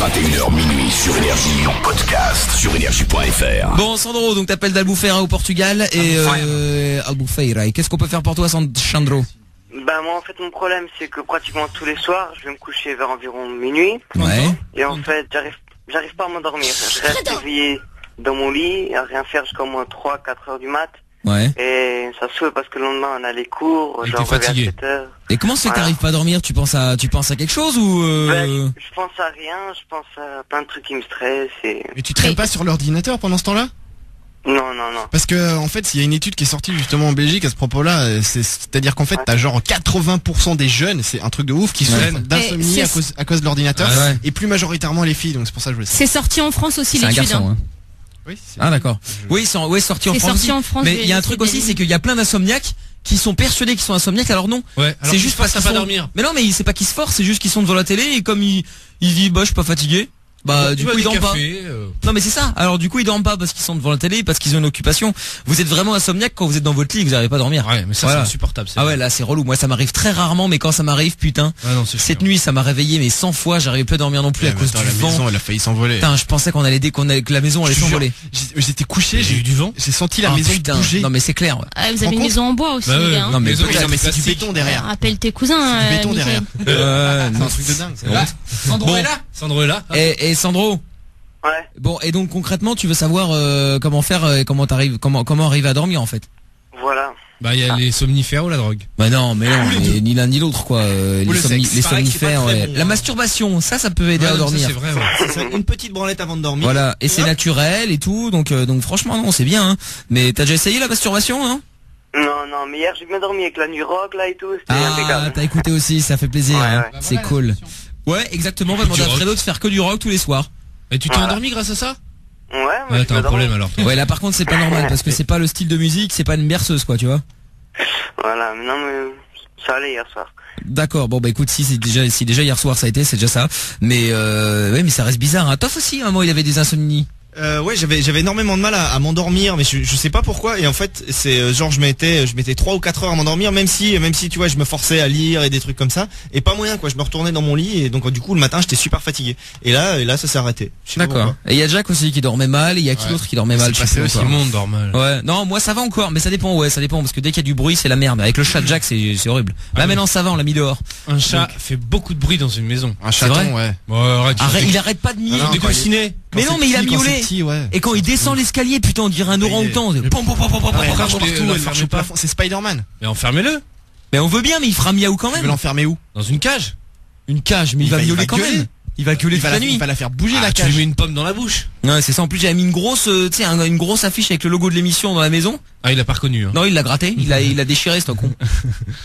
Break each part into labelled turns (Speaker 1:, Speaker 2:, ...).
Speaker 1: 21h minuit sur Énergie, en podcast sur énergie.fr.
Speaker 2: Bon, Sandro, donc t'appelles d'Albufeira au Portugal et Albufeira. Et qu'est-ce qu'on peut faire pour toi, Sandro?
Speaker 3: Bah moi en fait mon problème c'est que pratiquement tous les soirs je vais me coucher vers environ minuit.
Speaker 2: Ouais.
Speaker 3: Et en fait j'arrive pas à m'endormir. Je reste éveillé dans mon lit, à rien faire jusqu'à au moins 3-4 heures du mat.
Speaker 2: Ouais.
Speaker 3: Et ça se fait parce que le lendemain on a les cours, genre à 7 heures.
Speaker 2: Et comment c'est que t'arrives pas à dormir? Tu penses à quelque chose ou
Speaker 3: je pense à rien, je pense à plein de trucs qui me stressent et...
Speaker 4: Mais tu traînes pas sur l'ordinateur pendant ce temps-là?
Speaker 3: Non.
Speaker 4: Parce que en fait, il y a une étude qui est sortie justement en Belgique à ce propos-là. C'est-à-dire qu'en fait, t'as genre 80% des jeunes, c'est un truc de ouf, qui souffrent d'insomnie à cause de l'ordinateur, et plus majoritairement les filles. Donc c'est pour ça que je voulais.
Speaker 5: C'est sorti en France aussi l'étude.
Speaker 2: C'est un garçon, hein.
Speaker 4: Oui.
Speaker 2: Ah d'accord. Oui, c'est sorti en France. Mais il y a un truc aussi, c'est qu'il y a plein d'insomniaques qui sont persuadés qu'ils sont insomniaques, alors non.
Speaker 6: Ouais.
Speaker 2: C'est juste parce qu'ils
Speaker 6: pas
Speaker 2: sont...
Speaker 6: dormir.
Speaker 2: Mais non, mais c'est pas qu'ils se forcent, c'est juste qu'ils sont devant la télé et comme ils disent bah je suis pas fatigué. Bah du coup ils dorment pas. Non mais c'est ça. Alors du coup ils dorment pas parce qu'ils sont devant la télé, parce qu'ils ont une occupation. Vous êtes vraiment insomniaque quand vous êtes dans votre lit et que vous n'arrivez pas à dormir.
Speaker 6: Ouais, mais ça c'est insupportable.
Speaker 2: Ah ouais, là c'est relou. Moi ça m'arrive très rarement, mais quand ça m'arrive, putain.
Speaker 6: Ah non,
Speaker 2: cette nuit ça m'a réveillé mais 100 fois. J'arrivais plus à dormir non plus à cause du vent.
Speaker 4: La maison elle a failli s'envoler.
Speaker 2: Putain, je pensais que la maison allait s'envoler.
Speaker 4: J'étais couché,
Speaker 6: j'ai eu du vent.
Speaker 4: J'ai senti la maison bouger.
Speaker 2: Non mais c'est clair.
Speaker 5: Ah, vous avez une maison en bois aussi, les gars.
Speaker 2: Non mais
Speaker 4: c'est du béton derrière.
Speaker 5: Rappelle tes cousins.
Speaker 4: C'est du béton derrière. C'est un truc de dingue.
Speaker 6: Sandro est là. Sandro est là.
Speaker 2: Et Sandro.
Speaker 3: Ouais.
Speaker 2: Bon, et donc concrètement, tu veux savoir comment faire et comment arriver à dormir en fait.
Speaker 3: Voilà.
Speaker 6: Bah il y a les somnifères ou la drogue.
Speaker 2: Bah non, mais ni l'un ni l'autre quoi. Les somnifères, la masturbation, ça peut aider à dormir.
Speaker 6: C'est vrai. Ouais.
Speaker 7: C'est une petite branlette avant de dormir.
Speaker 2: Voilà, et c'est naturel et tout, donc franchement non, c'est bien. Hein. Mais t'as déjà essayé la masturbation, hein?
Speaker 3: Non, mais hier j'ai bien dormi avec la nuit rock là et tout, c'était impeccable.
Speaker 2: T'as écouté aussi, ça fait plaisir.
Speaker 3: Ouais,
Speaker 2: hein.
Speaker 3: ouais.
Speaker 2: C'est cool. Ouais, exactement. On va demander à Fredo de faire que du rock tous les soirs.
Speaker 6: Et tu t'es endormi grâce à ça?
Speaker 3: Ouais,
Speaker 6: t'as un problème alors.
Speaker 2: Ouais, là par contre c'est pas normal parce que c'est pas le style de musique, c'est pas une berceuse quoi, tu vois.
Speaker 3: Voilà, mais non mais ça allait hier soir.
Speaker 2: D'accord, bon bah écoute, si déjà hier soir ça a été, c'est déjà ça. Mais ouais, mais ça reste bizarre. Hein. Toff aussi, à un moment il avait des insomnies.
Speaker 7: Ouais, j'avais énormément de mal à m'endormir, mais je sais pas pourquoi. Et en fait, c'est genre je mettais 3 ou 4 heures à m'endormir, même si tu vois, je me forçais à lire et des trucs comme ça, et pas moyen quoi. Je me retournais dans mon lit et donc du coup le matin j'étais super fatigué. Et là ça s'est arrêté.
Speaker 2: D'accord. Et il y a Jack aussi qui dormait mal. Et il y a qui d'autre qui dormait mal?
Speaker 6: Tout le monde dort mal.
Speaker 2: Ouais. Non, moi ça va encore, mais ça dépend. Ouais, ça dépend parce que dès qu'il y a du bruit, c'est la merde. Avec le chat de Jack, c'est horrible. Là maintenant ça va, on l'a mis dehors.
Speaker 6: Un chat fait beaucoup de bruit dans une maison.
Speaker 4: Un chaton, ouais.
Speaker 2: Il arrête pas de miauler. Mais non, mais il a miaulé. Et quand il descend l'escalier, putain, on dirait un orang-outan.
Speaker 4: C'est Spider-Man.
Speaker 6: Mais enfermez-le.
Speaker 2: Mais on veut bien, mais il fera miaou quand même.
Speaker 4: Tu veux l'enfermer où?
Speaker 6: Dans une cage.
Speaker 2: Une cage, mais il va miauler quand même. Il va gueuler toute la nuit.
Speaker 4: Il va la faire bouger la
Speaker 6: Tu
Speaker 4: cage.
Speaker 6: lui mets une pomme dans la bouche.
Speaker 2: Ouais, c'est ça. En plus, j'avais mis une grosse, une grosse affiche avec le logo de l'émission dans la maison.
Speaker 6: Ah, il a pas reconnu. Hein.
Speaker 2: Non, il l'a gratté. Il a déchiré, ce con.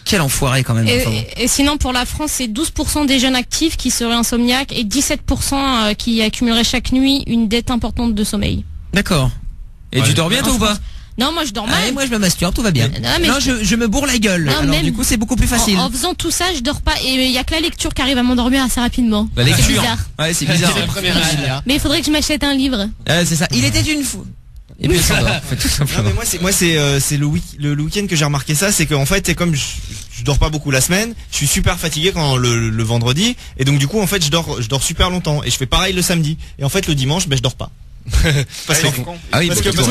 Speaker 2: Quel enfoiré quand même.
Speaker 5: Et sinon, pour la France, c'est 12% des jeunes actifs qui seraient insomniaques et 17% qui accumuleraient chaque nuit une dette importante de sommeil.
Speaker 2: D'accord. Et tu dors bien toi ou pas?
Speaker 5: Non, moi je dors mal.
Speaker 2: Moi je me masturbe, tout va bien.
Speaker 5: Non,
Speaker 2: je me bourre la gueule.
Speaker 5: Non,
Speaker 2: alors du coup c'est beaucoup plus facile.
Speaker 5: En faisant tout ça, je dors pas. Et il y a que la lecture qui arrive à m'endormir assez rapidement.
Speaker 2: La lecture.
Speaker 5: C'est bizarre.
Speaker 2: Ouais, c'est bizarre.
Speaker 5: Mais il faudrait que je m'achète un livre.
Speaker 2: C'est ça. Il était une fois. Et puis ça dort. Tout simplement.
Speaker 7: Non, mais moi c'est le week-end que j'ai remarqué ça, c'est qu'en fait c'est comme je dors pas beaucoup la semaine, je suis super fatigué quand le vendredi, et donc du coup en fait je dors super longtemps, et je fais pareil le samedi, et en fait le dimanche je dors pas. parce que qu'en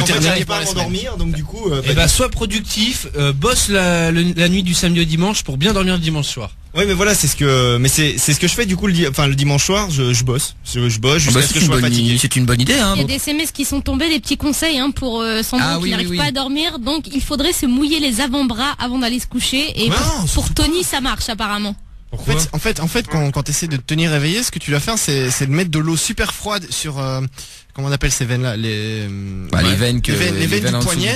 Speaker 7: fait j'arrive pas à m'endormir, donc du coup
Speaker 6: sois productif, bosse la nuit du samedi au dimanche pour bien dormir le dimanche soir.
Speaker 7: Ouais, mais voilà, c'est ce que je fais du coup le dimanche soir, je bosse jusqu'à ce que je sois fatigué.
Speaker 2: C'est une bonne idée, hein.
Speaker 5: Il y a des SMS qui sont tombés, des petits conseils pour Sandro qui n'arrive pas à dormir. Donc il faudrait se mouiller les avant-bras avant d'aller se coucher. Et pour Tony, ça marche apparemment.
Speaker 6: Pourquoi?
Speaker 4: En fait, quand t'essaies de te tenir éveillé, ce que tu dois faire, c'est de mettre de l'eau super froide sur comment on appelle ces veines là, les
Speaker 2: veines du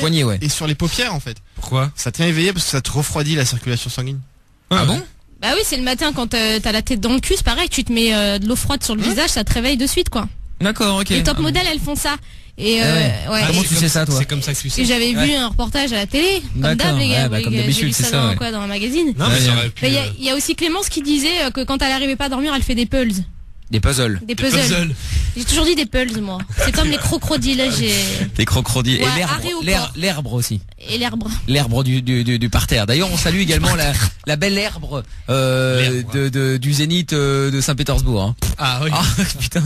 Speaker 2: poignet, ouais.
Speaker 4: Et sur les paupières en fait.
Speaker 6: Pourquoi?
Speaker 4: Ça tient éveillé parce que ça te refroidit la circulation sanguine.
Speaker 2: Ah bon?
Speaker 5: Bah oui, c'est le matin quand t'as la tête dans le cul, c'est pareil, tu te mets de l'eau froide sur le visage, ça te réveille de suite quoi.
Speaker 2: D'accord, ok.
Speaker 5: Les top modèles elles font ça. Et
Speaker 2: comment tu sais ça toi?
Speaker 6: C'est comme ça que tu sais.
Speaker 5: Et j'avais vu un reportage à la télé, comme d'hab les gars,
Speaker 2: comme d'habitude, c'est ça.
Speaker 5: Dans un magazine.
Speaker 6: Non, mais
Speaker 5: il y a aussi Clémence qui disait que quand elle arrivait pas à dormir, elle fait des pulls.
Speaker 2: Des puzzles.
Speaker 5: Des puzzles. J'ai toujours dit des puzzles, moi. C'est comme les crocodiles.
Speaker 2: Les crocodiles.
Speaker 5: Ouais,
Speaker 2: et l'herbe aussi.
Speaker 5: Et l'herbe.
Speaker 2: L'herbe du parterre. D'ailleurs, on salue également la belle herbe du Zénith de Saint-Pétersbourg. Hein.
Speaker 6: Ah oui.
Speaker 2: Ah, putain.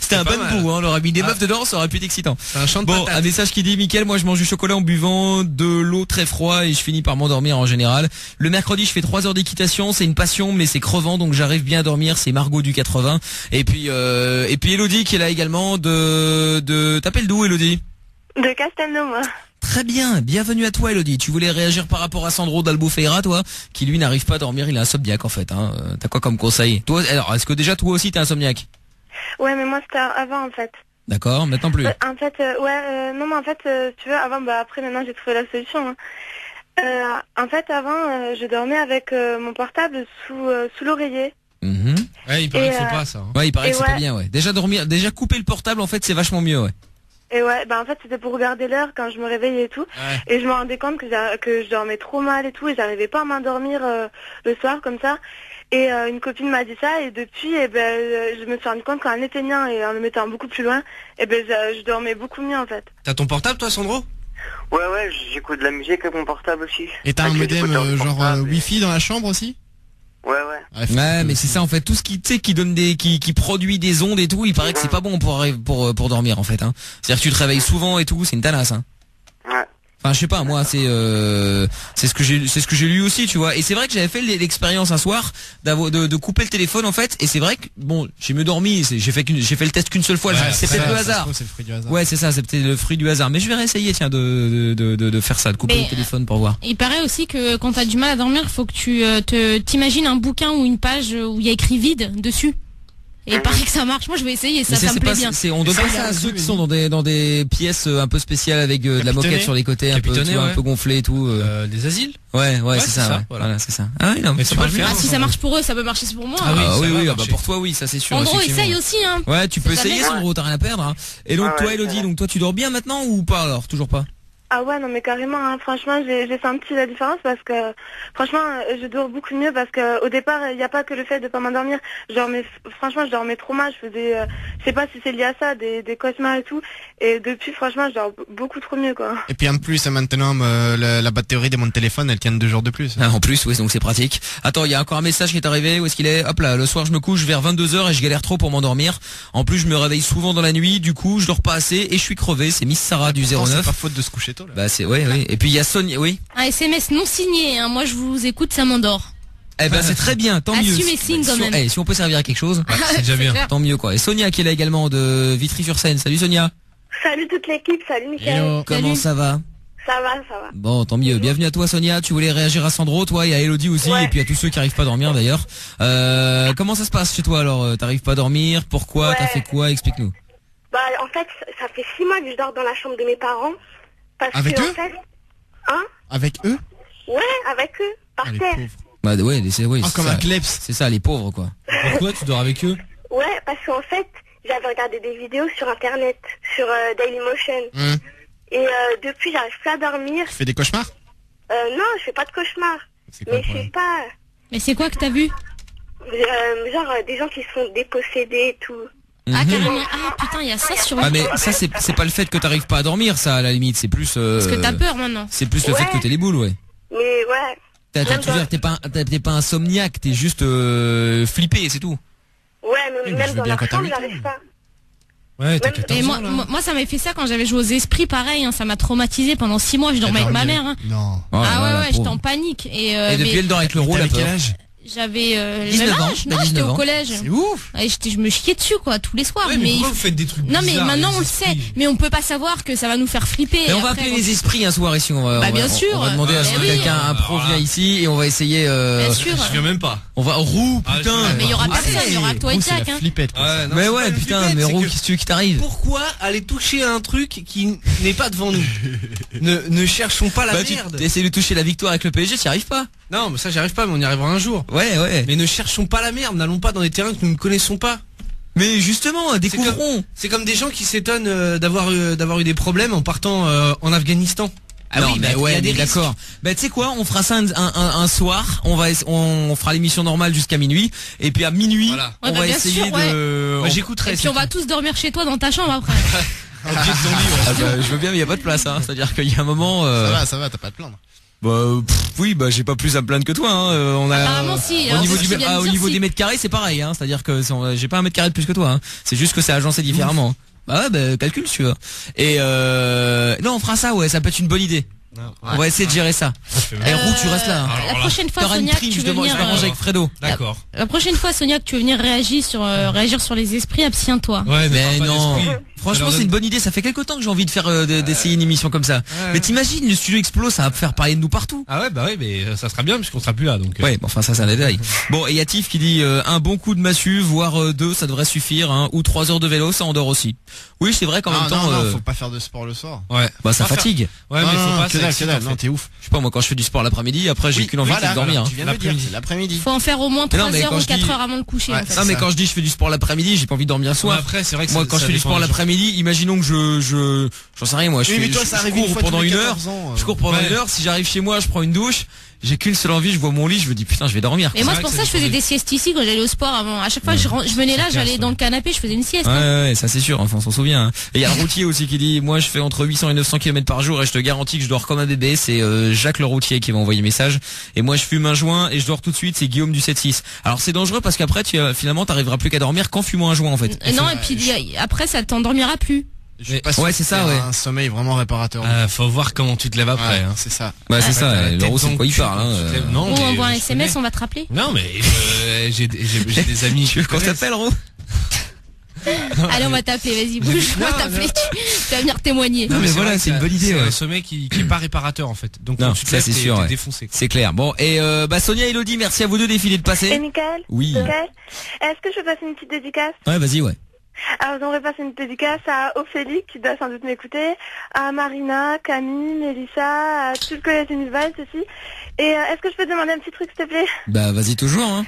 Speaker 2: C'était un bon bout, hein. On aurait mis des meufs dedans, ça aurait pu être excitant.
Speaker 6: C'est un champ de patates.
Speaker 2: Un message qui dit: Mickaël, moi je mange du chocolat en buvant de l'eau très froide et je finis par m'endormir en général. Le mercredi, je fais 3 heures d'équitation, c'est une passion mais c'est crevant donc j'arrive bien à dormir, c'est Margot du 80. Et puis Elodie qui est là également t'appelles d'où, Elodie?
Speaker 8: De Castelnau, moi.
Speaker 2: Très bien, bienvenue à toi, Elodie. Tu voulais réagir par rapport à Sandro d'Albufeira, toi, qui lui n'arrive pas à dormir, il est insomniaque en fait, hein. T'as quoi comme conseil? Toi, alors, est-ce que déjà toi aussi t'es insomniaque?
Speaker 8: Ouais, mais moi c'était avant en fait.
Speaker 2: D'accord, maintenant plus.
Speaker 8: En fait, non, mais en fait, tu veux, avant, après maintenant j'ai trouvé la solution. Hein. En fait, avant, je dormais avec mon portable sous l'oreiller.
Speaker 6: Ouais, il paraît que c'est pas ça. Hein.
Speaker 2: Ouais, il paraît que c'est pas bien, ouais. Déjà couper le portable, en fait, c'est vachement mieux, ouais.
Speaker 8: Et ouais, en fait c'était pour regarder l'heure quand je me réveillais et tout. Ouais. Et je me rendais compte que je dormais trop mal et tout et j'arrivais pas à m'endormir le soir comme ça. Et une copine m'a dit ça et depuis je me suis rendu compte qu'en l'éteignant et en le mettant beaucoup plus loin, je dormais beaucoup mieux en fait.
Speaker 6: T'as ton portable toi, Sandro?
Speaker 3: Ouais, j'écoute de la musique avec mon portable aussi.
Speaker 4: Et t'as un modem genre Wi-Fi dans la chambre aussi?
Speaker 2: Ouais, mais c'est ça en fait, tout ce qui donne qui produit des ondes et tout, il paraît que c'est pas bon pour dormir en fait, hein. C'est-à-dire que tu te réveilles souvent et tout, c'est une tanasse, hein.
Speaker 3: Ouais.
Speaker 2: Enfin, je sais pas, moi c'est ce que j'ai lu aussi, tu vois. Et c'est vrai que j'avais fait l'expérience un soir de couper le téléphone en fait, et c'est vrai que bon, j'ai mieux dormi, j'ai fait le test qu'une seule fois, c'est peut-être le hasard.
Speaker 4: C'est le fruit du hasard.
Speaker 2: Ouais, c'est ça, c'est peut-être le fruit du hasard, mais je vais réessayer tiens de faire ça, de couper le téléphone pour voir.
Speaker 5: Il paraît aussi que quand t'as du mal à dormir, il faut que tu t'imagines un bouquin ou une page où il y a écrit vide dessus. Et il paraît que ça marche. Moi, je vais essayer. Ça me plaît bien.
Speaker 2: On donne pas ça à ceux qui sont dans des pièces un peu spéciales avec de la moquette sur les côtés, un peu gonflé et tout.
Speaker 6: Des asiles.
Speaker 2: Ouais, c'est ça. Voilà, c'est ça. Ah oui, non, mais
Speaker 5: tu peux le faire. Si ça marche pour eux, ça peut marcher pour moi.
Speaker 2: Ah oui, pour toi, oui, ça c'est sûr.
Speaker 5: Sandro essaye aussi, hein.
Speaker 2: Ouais, tu peux essayer, Sandro, t'as rien à perdre. Et donc toi, Elodie, donc toi, tu dors bien maintenant ou pas alors? Toujours pas?
Speaker 8: Ah ouais, non mais carrément, hein. Franchement j'ai senti la différence parce que franchement je dors beaucoup mieux parce que au départ il n'y a pas que le fait de pas m'endormir, franchement je dormais trop mal, je faisais je sais pas si c'est lié à ça, des cauchemars et tout, et depuis franchement je dors beaucoup trop mieux quoi. Et
Speaker 4: puis en plus maintenant la batterie de mon téléphone elle tient 2 jours de plus.
Speaker 2: Ah, en plus oui, donc c'est pratique. Attends, il y a encore un message qui est arrivé, où est-ce qu'il est? Hop là, le soir je me couche vers 22h et je galère trop pour m'endormir. En plus je me réveille souvent dans la nuit, du coup je dors pas assez et je suis crevé. C'est Miss Sarah du 09.
Speaker 4: C'est pas faute de se coucher tôt là.
Speaker 2: Bah c'est oui. Et puis il y a Sonia, oui.
Speaker 5: Un SMS non signé, hein. Moi je vous écoute, ça m'endort.
Speaker 2: Eh ben c'est très bien, tant mieux.
Speaker 5: Assumez signe quand même.
Speaker 2: Si on peut servir à quelque chose,
Speaker 6: c'est déjà bien.
Speaker 2: Tant mieux quoi. Et Sonia qui est là également de Vitry-sur-Seine. Salut Sonia.
Speaker 8: Salut toute l'équipe, salut Mickaël.
Speaker 2: Comment ça va?
Speaker 8: Ça va.
Speaker 2: Bon, tant mieux. Bienvenue à toi Sonia. Tu voulais réagir à Sandro, toi et à Elodie aussi, et puis à tous ceux qui arrivent pas à dormir d'ailleurs. Comment ça se passe chez toi alors? T'arrives pas à dormir? Pourquoi? T'as fait quoi? Explique-nous.
Speaker 8: Bah en fait, ça fait 6 mois que je dors dans la chambre de mes parents.
Speaker 4: Avec eux?
Speaker 8: En fait, hein?
Speaker 4: Avec eux?
Speaker 8: Ouais, avec eux, par terre.
Speaker 2: Bah ouais,
Speaker 4: comme un kleps.
Speaker 2: C'est ça, les pauvres quoi.
Speaker 6: Pourquoi tu dors avec eux?
Speaker 8: Ouais, parce qu'en fait, j'avais regardé des vidéos sur internet, sur Dailymotion. Et depuis, j'arrive plus à dormir.
Speaker 4: Tu fais des cauchemars?
Speaker 8: Non, je fais pas de cauchemars. Mais je sais pas.
Speaker 5: Mais c'est quoi que t'as vu?
Speaker 8: Genre des gens qui sont dépossédés et tout.
Speaker 5: Ah carrément. Ah putain, il y a ça sur.
Speaker 2: Ah mais ça c'est pas le fait que t'arrives pas à dormir, ça à la limite, c'est plus.
Speaker 5: Parce que t'as peur maintenant.
Speaker 2: C'est plus le fait que t'es les boules, ouais.
Speaker 8: Mais ouais.
Speaker 2: T'es pas insomniaque, t'es juste flippé, c'est tout.
Speaker 8: Ouais, mais même dans la chambre, j'arrive pas.
Speaker 6: Ouais, t'as 14 ans, là.
Speaker 5: Moi ça m'avait fait ça quand j'avais joué aux esprits, pareil, hein, ça m'a traumatisé pendant 6 mois, je dormais avec ma mère. Hein.
Speaker 4: Non.
Speaker 5: Ah ouais, j'étais en panique. Et
Speaker 2: depuis elle dort avec le rôle, à quel âge?
Speaker 5: J'avais
Speaker 2: 19 ans.
Speaker 5: Non, j'étais au collège.
Speaker 4: C'est ouf.
Speaker 5: Et je me chiais dessus quoi tous les soirs.
Speaker 6: Ouais, mais pourquoi vous faites des trucs bizarres?
Speaker 5: Non mais maintenant on le sait, mais on peut pas savoir que ça va nous faire flipper.
Speaker 2: Mais on va appeler les esprits un soir ici.
Speaker 5: Bien sûr.
Speaker 2: On va demander à ce que quelqu'un, un pro vient ici et on va essayer.
Speaker 5: Bien sûr.
Speaker 6: Je viens même pas.
Speaker 2: On va putain.
Speaker 5: Mais il y aura personne, il y aura que toi et Jack.
Speaker 4: Flippette.
Speaker 2: Mais ouais, putain, mais Ro, qu'est-ce qui t'arrive?
Speaker 6: Pourquoi aller toucher un truc qui n'est pas devant nous? Ne cherchons pas la merde.
Speaker 2: Essaye de toucher la victoire avec le PSG, t'y arrives pas?
Speaker 6: Non, mais ça j'y arrive pas, mais on y arrivera un jour.
Speaker 2: Ouais.
Speaker 6: Mais ne cherchons pas la merde, n'allons pas dans des terrains que nous ne connaissons pas.
Speaker 2: Mais justement, découvrons.
Speaker 6: C'est comme des gens qui s'étonnent d'avoir eu des problèmes en partant en Afghanistan.
Speaker 2: Ah non, mais ouais, d'accord. Bah tu sais quoi, on fera ça un soir, on fera l'émission normale jusqu'à minuit et puis à minuit, on va essayer de
Speaker 6: j'écouterai.
Speaker 5: Et puis on va tous dormir chez toi dans ta chambre après.
Speaker 2: Je veux bien, mais il y a pas de place hein, c'est-à-dire qu'il y a un moment
Speaker 4: ça va, t'as pas à te plaindre.
Speaker 2: Oui, j'ai pas plus à me plaindre que toi hein. On a
Speaker 5: apparemment si.
Speaker 2: Au niveau des mètres carrés, c'est pareil hein, c'est-à-dire que j'ai pas un mètre carré de plus que toi hein. C'est juste que c'est agencé différemment. Calcule si tu veux. Et non, on fera ça, ça peut être une bonne idée. On va essayer de gérer ça. Roux, tu restes là.
Speaker 5: La prochaine fois, Sonia, que tu veux venir
Speaker 2: avec Fredo.
Speaker 6: D'accord.
Speaker 5: La prochaine fois, Sonia, que tu veux venir réagir sur les esprits, abstiens-toi.
Speaker 2: Ouais, mais non. Franchement, c'est une bonne idée. Ça fait quelque temps que j'ai envie de faire d'essayer une émission comme ça. Mais t'imagines, le studio explose, ça va faire parler de nous partout.
Speaker 6: Ah ouais, mais ça sera bien puisqu'on sera plus là. Donc.
Speaker 2: Ouais, enfin ça, c'est un détail. Bon, et Yatif qui dit un bon coup de massue, voire 2, ça devrait suffire. Hein, ou 3 heures de vélo, ça endort aussi. Oui, c'est vrai qu'en même temps.
Speaker 4: Non, faut pas faire de sport le soir.
Speaker 6: Ouais.
Speaker 2: Bah ça fatigue.
Speaker 6: Ouais, mais faut pas.
Speaker 4: Que dalle, non, t'es ouf.
Speaker 2: Je sais pas, moi quand je fais du sport l'après-midi, après j'ai qu'une envie, c'est de dormir.
Speaker 4: Tu viens de le dire, c'est l'après-midi.
Speaker 5: Faut en faire au moins 3 heures ou 4 heures avant le coucher.
Speaker 2: Non, mais quand je dis je fais du sport l'après-midi, j'ai pas envie de dormir le soir.
Speaker 6: Après, c'est vrai que
Speaker 2: moi quand je fais du sport l'après-midi, imaginons que j'en sais rien moi, je cours pendant une heure. Je cours pendant une heure, si j'arrive chez moi, je prends une douche. J'ai qu'une seule envie, je vois mon lit, je me dis putain, je vais dormir.
Speaker 5: Et moi c'est pour ça que je faisais des siestes ici quand j'allais au sport avant. À chaque fois je venais là, j'allais dans le canapé, je faisais une sieste.
Speaker 2: Ouais, ça c'est sûr, enfin on s'en souvient. Hein. Et il y a le routier aussi qui dit moi je fais entre 800 et 900 km par jour et je te garantis que je dors comme un bébé, c'est Jacques le routier qui m'a envoyé message. Et moi je fume un joint et je dors tout de suite, c'est Guillaume du 7-6. Alors c'est dangereux parce qu'après finalement t'arriveras plus qu'à dormir qu'en fumant un joint en fait.
Speaker 5: Non, et puis après ça t'endormira plus.
Speaker 2: Ouais, c'est ça,
Speaker 4: un sommeil vraiment réparateur.
Speaker 6: Faut voir comment tu te lèves après. Hein.
Speaker 4: C'est ça.
Speaker 2: Bah c'est ça. Laurent, c'est de quoi il parle.
Speaker 5: Non. On envoie un SMS, on va te rappeler.
Speaker 6: Non, mais j'ai des amis.
Speaker 2: Tu veux qu'on t'appelle, Ro?
Speaker 5: Allez, on va t'appeler. Vas-y, bouge. On va t'appeler. Tu vas venir témoigner.
Speaker 2: Non, mais voilà, c'est une bonne idée.
Speaker 6: C'est un sommeil qui est pas réparateur en fait. Donc
Speaker 2: non,
Speaker 6: tu te
Speaker 2: ça c'est sûr.
Speaker 6: Défoncé.
Speaker 2: C'est clair. Bon, et Sonia et Elodie, merci à vous deux défilés de passer.
Speaker 8: Et Michael.
Speaker 2: Oui.
Speaker 8: Est-ce que je peux passer une petite dédicace?
Speaker 2: Ouais, vas-y, ouais.
Speaker 8: Alors j'aimerais passer une dédicace à Ophélie qui doit sans doute m'écouter, à Marina, Camille, Mélissa, à tout le collège Unival aussi. Et est-ce que je peux te demander un petit truc s'il te plaît?
Speaker 2: Bah vas-y toujours hein.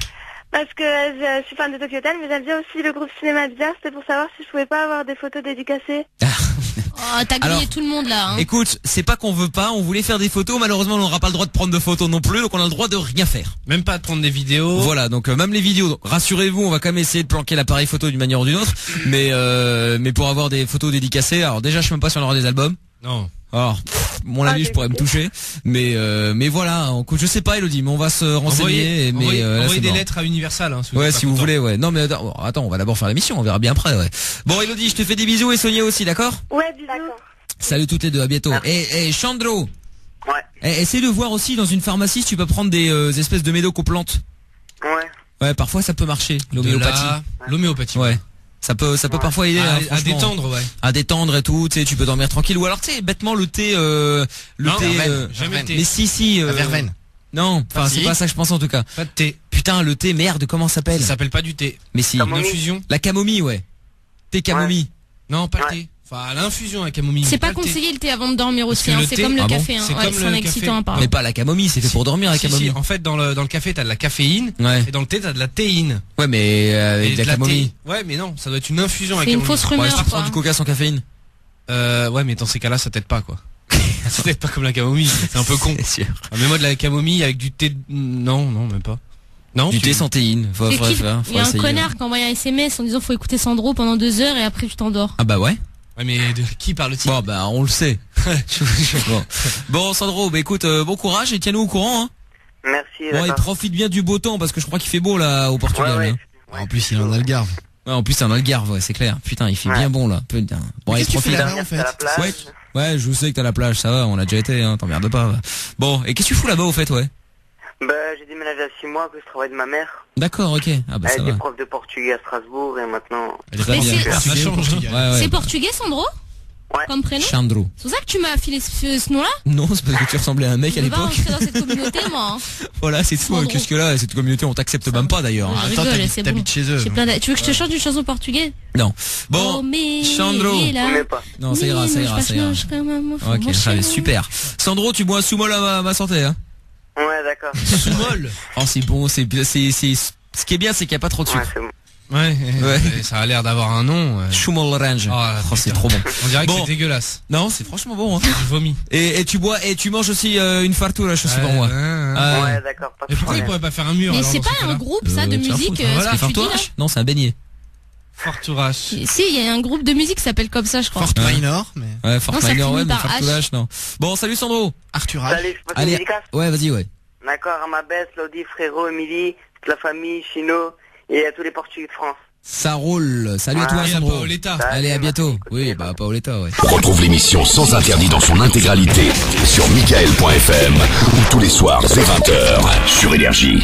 Speaker 8: Parce que je suis fan de Tokyo Hotel, mais j'aime bien aussi le groupe Cinéma Bizarre, c'était pour savoir si je pouvais pas avoir des photos dédicacées.
Speaker 5: Oh, t'as grillé tout le monde là. Hein.
Speaker 2: Écoute, c'est pas qu'on veut pas, on voulait faire des photos, malheureusement on n'aura pas le droit de prendre de photos non plus, donc on a le droit de rien faire.
Speaker 6: Même pas de prendre des vidéos.
Speaker 2: Voilà, donc même les vidéos, donc, rassurez-vous, on va quand même essayer de planquer l'appareil photo d'une manière ou d'une autre, mais pour avoir des photos dédicacées, alors déjà je sais même pas si on aura des albums.
Speaker 6: Non.
Speaker 2: Alors, mon avis, je pourrais me toucher, mais voilà, je sais pas, Elodie, mais on va se renseigner.
Speaker 6: Envoyez des lettres à Universal. Hein,
Speaker 2: si vous voulez, ouais. Non, mais attends, on va d'abord faire la mission, on verra bien après, ouais. Bon, Elodie, je te fais des bisous et Sonia aussi, d'accord?
Speaker 8: Ouais, bisous.
Speaker 2: Salut toutes les deux, à bientôt. Et Chandro.
Speaker 3: Ouais.
Speaker 2: Essaye de voir aussi dans une pharmacie si tu peux prendre des espèces de médicoplantes. Ouais, parfois ça peut marcher. L'homéopathie. Ouais. Ça peut parfois aider
Speaker 6: à détendre,
Speaker 2: à détendre et tout, tu sais, tu peux dormir tranquille. Ou alors tu sais, bêtement le thé
Speaker 6: jamais thé.
Speaker 2: Mais si
Speaker 4: la verveine.
Speaker 2: Non, enfin c'est pas ça que je pense en tout cas.
Speaker 6: Pas de thé.
Speaker 2: Putain, le thé, merde, comment ça s'appelle?
Speaker 6: Ça s'appelle pas du thé.
Speaker 2: Mais si,
Speaker 6: une infusion.
Speaker 2: La camomille, ouais. Thé camomille.
Speaker 6: Non, pas le thé. Enfin, l'infusion à camomille.
Speaker 5: C'est pas conseillé le thé avant de dormir aussi, hein. C'est comme le café, hein.
Speaker 6: C'est un
Speaker 5: excitant à part.
Speaker 2: Mais pas la camomille, c'est fait pour dormir la camomille.
Speaker 6: En fait, dans le café, t'as de la caféine. Et dans le thé, t'as de la théine.
Speaker 2: Ouais, mais avec de la camomille.
Speaker 6: Ouais, mais non, ça doit être une infusion à
Speaker 5: camomille. C'est une fausse rumeur.
Speaker 2: Ouais, si tu prends du coca sans caféine.
Speaker 6: Ouais, mais dans ces cas-là, ça t'aide pas, quoi. Ça t'aide pas comme la camomille. C'est un peu con.
Speaker 2: C'est sûr.
Speaker 6: Mais moi, de la camomille avec du thé, non, même pas. Non,
Speaker 2: du thé sans théine.
Speaker 5: Il y a un connard qui envoie un SMS en disant faut écouter Sandro pendant 2 heures et après tu t'endors.
Speaker 2: Ah bah ouais.
Speaker 6: Ouais, mais de qui parle-t-il?
Speaker 2: Bon bah on le sait. Bon Sandro, bah écoute, bon courage et tiens-nous au courant. Hein.
Speaker 3: Merci.
Speaker 2: Bon, et profite bien du beau temps parce que je crois qu'il fait beau là au Portugal.
Speaker 3: Ouais.
Speaker 2: Hein.
Speaker 4: En plus il est en Algarve.
Speaker 2: Ouais, en plus c'est en Algarve, ouais, c'est clair. Putain, il fait bien bon là. Putain. Bon, allez, profite.
Speaker 4: En fait.
Speaker 2: Ouais, je sais que t'as la plage, ça va, on a déjà été, hein, t'emmerdes pas. Ouais. Bon, et qu'est-ce que tu fous là-bas au fait, ouais?
Speaker 3: Bah, j'ai déménagé à 6 mois que je travaille de ma mère.
Speaker 2: D'accord, ok. Ah bah
Speaker 3: elle était prof de portugais à Strasbourg et maintenant.
Speaker 5: Ça
Speaker 6: change.
Speaker 5: C'est portugais, Sandro?
Speaker 3: Ouais.
Speaker 5: Comme prénom?
Speaker 2: Chandro.
Speaker 5: C'est pour ça que tu m'as filé ce nom-là?
Speaker 2: Non, c'est parce que tu ressemblais à un mec à l'époque.
Speaker 5: Je vais pas rentrer dans cette communauté, moi.
Speaker 2: Voilà, c'est tout. Qu'est-ce que là, cette communauté, on t'accepte même pas d'ailleurs.
Speaker 5: Attends,
Speaker 4: t'habites chez eux.
Speaker 5: Tu veux que je te chante une chanson portugaise?
Speaker 2: Non. Bon, Chandro. Non, ça ira. Ok, allez, super. Sandro, tu bois un soumol à ma santé, hein?
Speaker 3: Ouais, d'accord.
Speaker 6: Soumol.
Speaker 2: Oh, c'est bon, ce qui est bien, c'est qu'il n'y a pas trop de sucre.
Speaker 3: Ouais, c'est bon.
Speaker 6: Ouais, ça a l'air d'avoir un nom.
Speaker 2: Schummelrange. Oh, c'est trop bon.
Speaker 6: On dirait que c'est dégueulasse.
Speaker 2: Non, c'est franchement bon. Hein.
Speaker 6: Je vomis.
Speaker 2: Et tu bois et tu manges aussi une fartura, je sais pas moi.
Speaker 3: Ouais, d'accord.
Speaker 6: Et pourquoi il pourrait pas faire un mur?
Speaker 5: Mais c'est pas un groupe ça de musique.
Speaker 2: Non, c'est un beignet.
Speaker 6: Fartourage.
Speaker 5: Si, il y a un groupe de musique qui s'appelle comme ça, je crois.
Speaker 4: Fort Minor, mais.
Speaker 2: Ouais, Fort Minor, ouais, mais Fartourage, non. Bon, salut Sandro.
Speaker 4: Arthurage.
Speaker 3: Salut,
Speaker 2: allez. Ouais, vas-y, ouais.
Speaker 3: D'accord, à ma baisse, Lodi, frérot, Emily, toute la famille, Chino, et à tous les Portugais de France.
Speaker 2: Ça roule. Salut à toi, Sandro. Allez, à bientôt. Oui, bah, Paoletta, ouais.
Speaker 1: Retrouve l'émission sans interdit dans son intégralité sur Michael.fm ou tous les soirs dès 20h sur Énergie.